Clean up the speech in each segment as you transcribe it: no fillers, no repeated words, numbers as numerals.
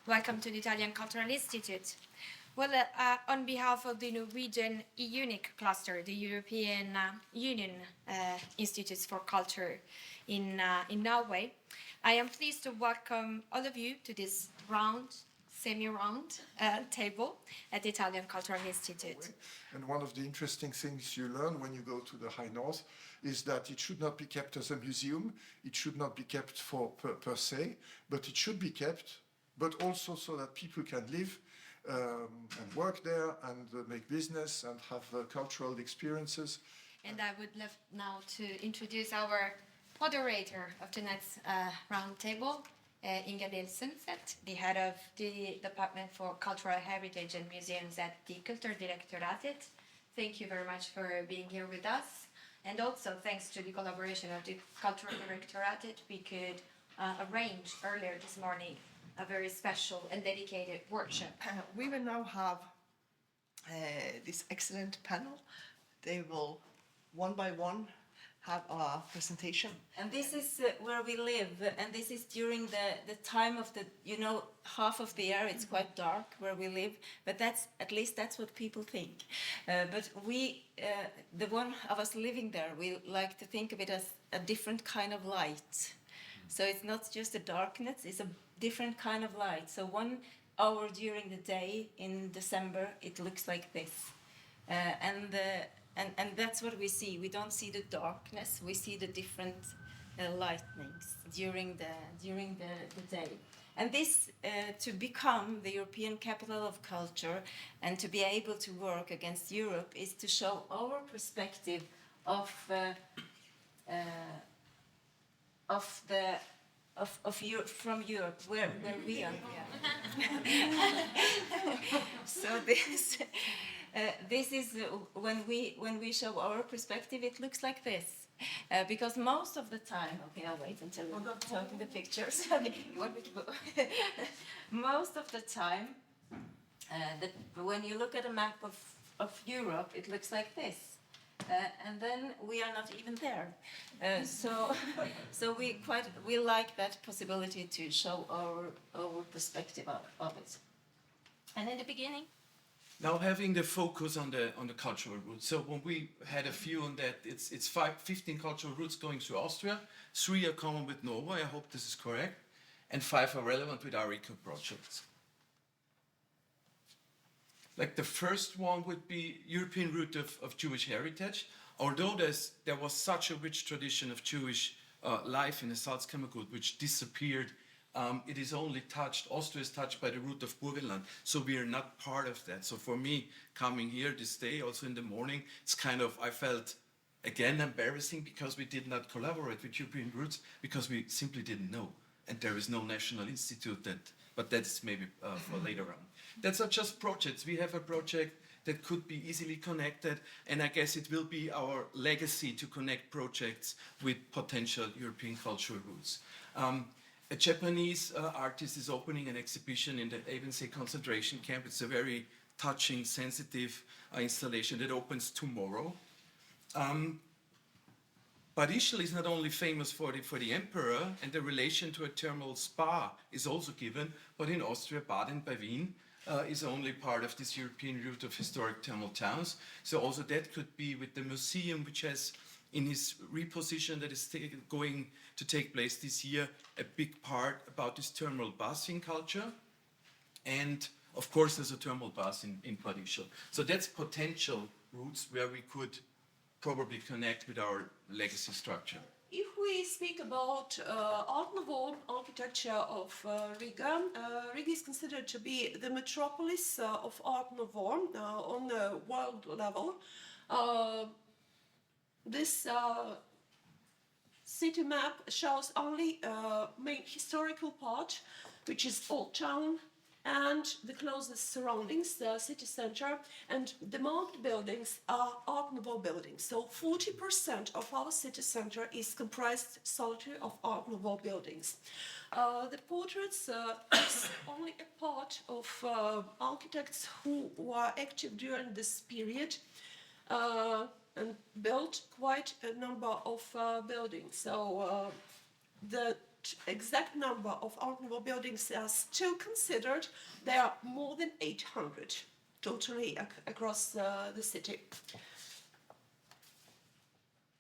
Welcome to the Italian Cultural Institute. Well, on behalf of the Norwegian EUNIC Cluster, the European Union Institutes for Culture in Norway, I am pleased to welcome all of you to this semi-round table at the Italian Cultural Institute. And one of the interesting things you learn when you go to the High North is that it should not be kept as a museum, it should not be kept per se, but it should be kept, but also so that people can live and work there and make business and have cultural experiences. And I would love now to introduce our moderator of tonight's round table, Inga Nilsson-Seth, the head of the Department for Cultural Heritage and Museums at the Culture Directorate. Thank you very much for being here with us. And also thanks to the collaboration of the Cultural Directorate, we could arrange earlier this morning a very special and dedicated workshop. We will now have this excellent panel. They will, one by one, have a presentation. And this is where we live, and this is during the time of the, half of the year it's quite dark where we live, but at least that's what people think. But we, the one of us living there, we like to think of it as a different kind of light. So it's not just a darkness, it's a different kind of light. So 1 hour during the day in December, it looks like this. And that's what we see. We don't see the darkness, we see the different lightnings during the day. And this, to become the European capital of culture and to be able to work against Europe, is to show our perspective from Europe, where we are. So this is when we show our perspective, it looks like this. Because most of the time, okay, I'll wait until we're talking the pictures. You want me to go? Most of the time, when you look at a map of Europe, it looks like this. And then we are not even there. So we like that possibility to show our perspective of it. And in the beginning, now having the focus on the cultural routes. So when we had a view on that, it's 15 cultural routes going through Austria. 3 are common with Norway, I hope this is correct, and 5 are relevant with our eco projects. Like the first one would be European route of Jewish heritage. Although there was such a rich tradition of Jewish life in the Salzkammergut, which disappeared, it is only touched, Austria is touched by the route of Burgenland, so we are not part of that. So for me, coming here this day, also in the morning, it's kind of, I felt, again, embarrassing because we did not collaborate with European roots, because we simply didn't know. And there is no national institute but that's maybe for later on. That's not just projects. We have a project that could be easily connected, and I guess it will be our legacy to connect projects with potential European cultural roots. A Japanese artist is opening an exhibition in the Ebensee concentration camp. It's a very touching, sensitive installation that opens tomorrow. Bad Ischl is not only famous for the emperor, and the relation to a thermal spa is also given, but in Austria, Baden by Wien is only part of this European route of historic thermal towns. So also that could be with the museum, which has in his reposition that is going to take place this year, a big part about this thermal bathing culture. And of course there's a thermal bath in Bad Ischl. So that's potential routes where we could probably connect with our legacy structure. If we speak about Art Nouveau architecture of Riga, Riga is considered to be the metropolis of Art Nouveau on the world level. This city map shows only main historical part, which is Old Town, and the closest surroundings, the city center, and the marked buildings are Art Nouveau buildings. So 40% of our city center is comprised solely of Art Nouveau buildings. The portraits is only a part of architects who were active during this period and built quite a number of buildings. So the exact number of Art Nouveau buildings are still considered. There are more than 800 totally across the city.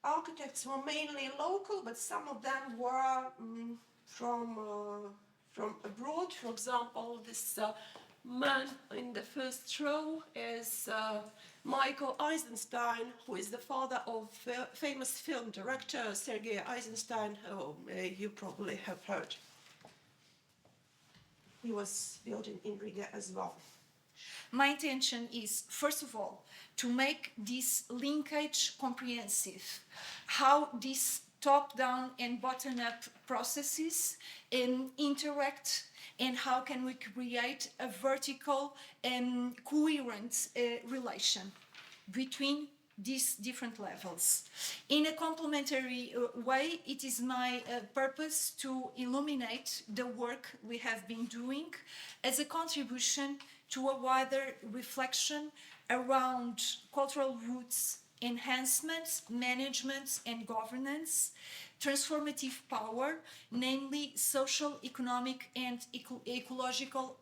Architects were mainly local, but some of them were from abroad. For example, this man in the first row is Michael Eisenstein, who is the father of famous film director Sergei Eisenstein, who you probably have heard. He was building in Riga as well. My intention is, first of all, to make this linkage comprehensive, how these top-down and bottom-up processes interact, and how can we create a vertical and coherent relation between these different levels. In a complementary way, it is my purpose to illuminate the work we have been doing as a contribution to a wider reflection around cultural roots, enhancements, management and governance, transformative power, namely social, economic and ecological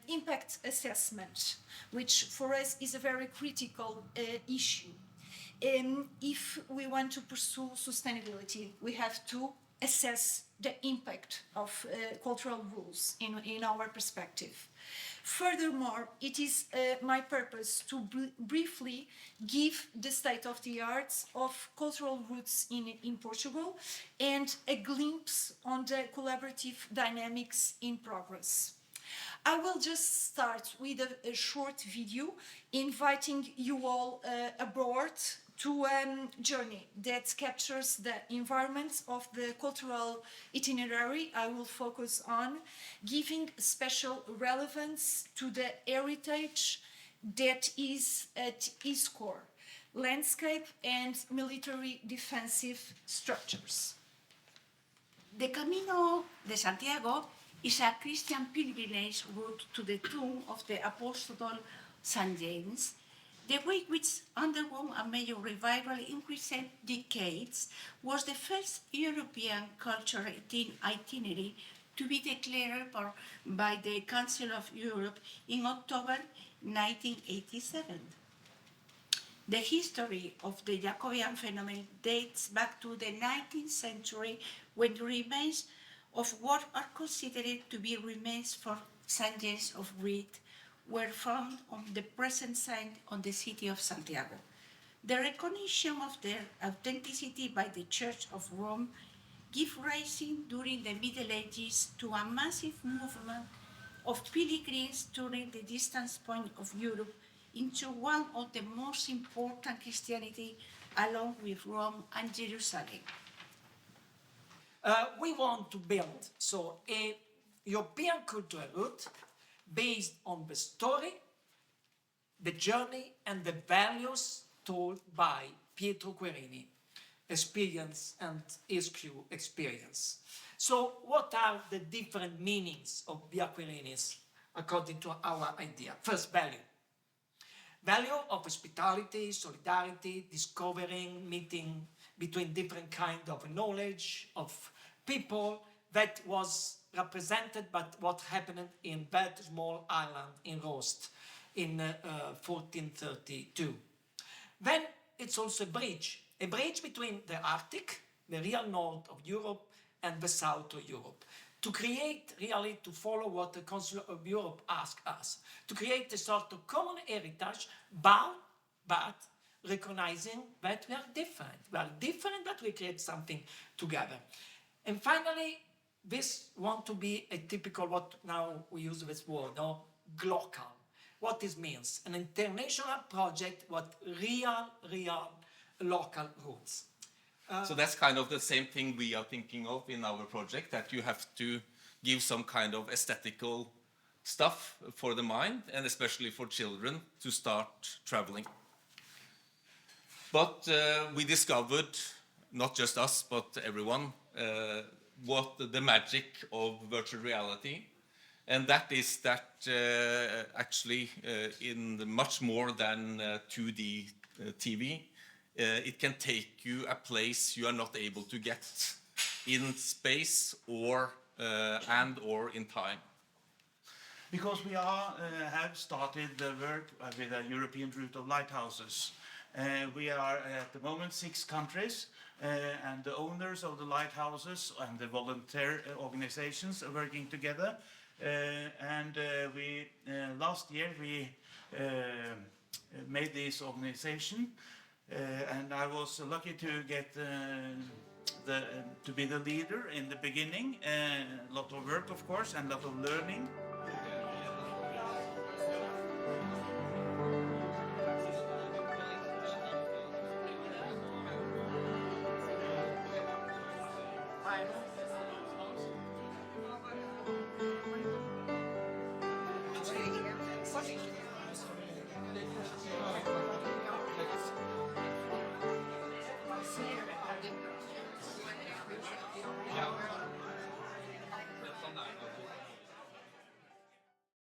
impact assessment, which for us is a very critical issue. If we want to pursue sustainability, we have to assess the impact of cultural rules in our perspective. Furthermore, it is my purpose to briefly give the state of the arts of cultural roots in Portugal and a glimpse on the collaborative dynamics in progress. I will just start with a short video inviting you all aboard to a journey that captures the environment of the cultural itinerary I will focus on, giving special relevance to the heritage that is at its core, landscape and military defensive structures. The Camino de Santiago is a Christian pilgrimage route to the tomb of the Apostle St. James. The way which underwent a major revival in recent decades was the first European cultural itinerary to be declared by the Council of Europe in October 1987. The history of the Jacobean phenomenon dates back to the 19th century, when the remains of what are considered to be remains for St. James of Reed were found on the present site on the city of Santiago. The recognition of their authenticity by the Church of Rome gave rise during the Middle Ages to a massive movement of pilgrims touring the distant point of Europe into one of the most important Christianity, along with Rome and Jerusalem. We want to build a European cultural route based on the story, the journey, and the values told by Pietro Querini, experience and HQ experience. So what are the different meanings of Via Querinis according to our idea? First, value. Value of hospitality, solidarity, discovering, meeting between different kinds of knowledge, of people, that was represented by what happened in that small island in Rost in 1432. Then it's also a bridge between the Arctic, the real north of Europe, and the south of Europe, to create, really, to follow what the Council of Europe asked us, to create a sort of common heritage, but recognizing that we are different. We are different, but we create something together. And finally, this want to be a typical, what now we use this word, no? Glocal. What this means, an international project with real local roots. So that's kind of the same thing we are thinking of in our project, that you have to give some kind of aesthetical stuff for the mind, and especially for children to start traveling. But we discovered, not just us, but everyone, what the magic of virtual reality, and that is that actually in much more than 2D TV, it can take you a place you are not able to get in space or and or in time? Because we have started the work with a European route of lighthouses. We are at the moment 6 countries, and the owners of the lighthouses and the volunteer organizations are working together. Last year we made this organization, and I was lucky to get to be the leader in the beginning. A lot of work, of course, and a lot of learning.